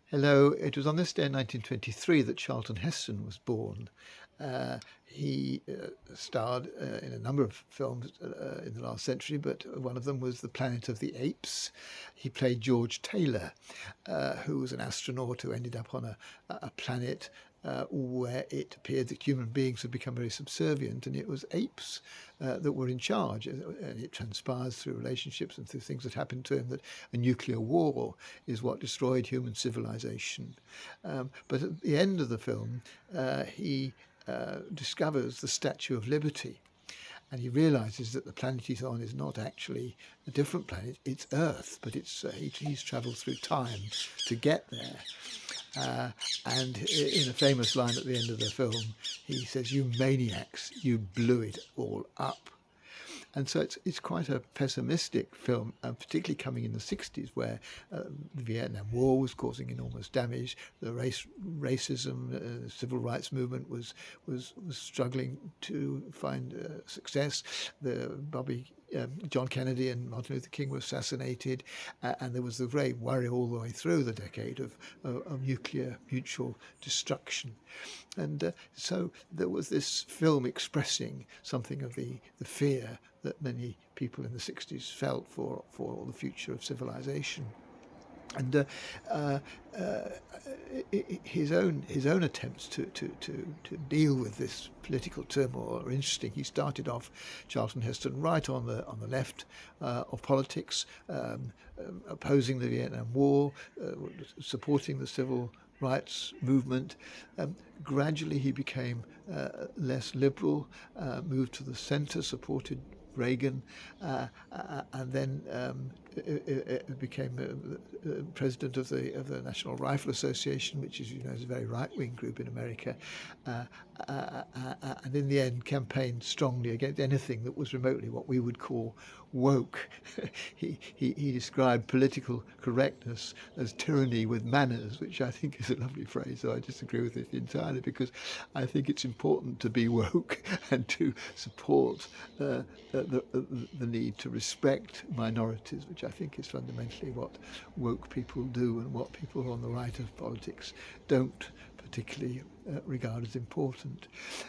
Hello, it was on this day in 1923 that Charlton Heston was born. He starred in a number of films in the last century, but one of them was The Planet of the Apes. He played George Taylor, who was an astronaut who ended up on a planet where it appeared that human beings had become very subservient, and it was apes that were in charge. And it transpires through relationships and through things that happened to him that a nuclear war is what destroyed human civilization. But at the end of the film, he discovers the Statue of Liberty. And he realizes that the planet he's on is not actually a different planet, it's Earth, but he's travelled through time to get there. And in a famous line at the end of the film, he says, "You maniacs, you blew it all up." And so it's quite a pessimistic film, particularly coming in the 60s, where the Vietnam War was causing enormous damage. The racism, civil rights movement was struggling to find success. John Kennedy and Martin Luther King were assassinated, and there was the great worry all the way through the decade of nuclear mutual destruction. And so there was this film expressing something of the fear that many people in the 60s felt for the future of civilization. And his own attempts to deal with this political turmoil are interesting. He started off, Charlton Heston, right on the left of politics, opposing the Vietnam War, supporting the civil rights movement. Gradually he became less liberal, moved to the centre, supported Reagan, and then became president of the National Rifle Association, which, as you know, is a very right-wing group in America, and in the end campaigned strongly against anything that was remotely what we would call woke. He described political correctness as tyranny with manners, which I think is a lovely phrase, so I disagree with it entirely, because I think it's important to be woke and to support the need to respect minorities, which I think is fundamentally what woke people do and what people on the right of politics don't particularly regard as important.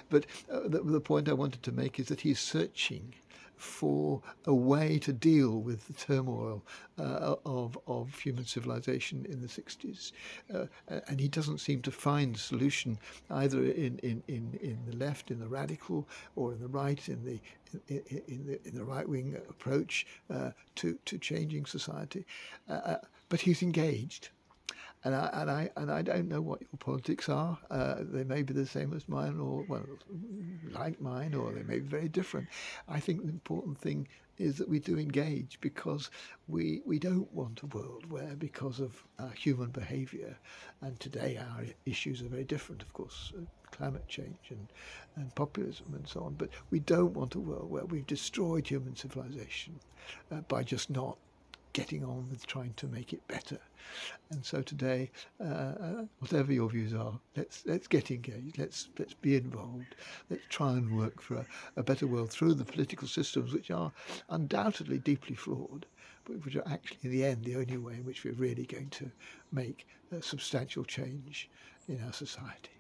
But the point I wanted to make is that he's searching for a way to deal with the turmoil of human civilization in the 60s. And he doesn't seem to find a solution either in the left, in the radical, or in the right, in the right-wing approach to changing society. But he's engaged. And I don't know what your politics are. They may be the same as mine, or like mine, or they may be very different. I think the important thing is that we do engage, because we don't want a world where, because of human behaviour, and today our issues are very different, of course, climate change and populism and so on, but we don't want a world where we've destroyed human civilization by just not getting on with trying to make it better. And so today, whatever your views are, let's get engaged, let's be involved, let's try and work for a better world through the political systems, which are undoubtedly deeply flawed, but which are actually in the end the only way in which we're really going to make substantial change in our society.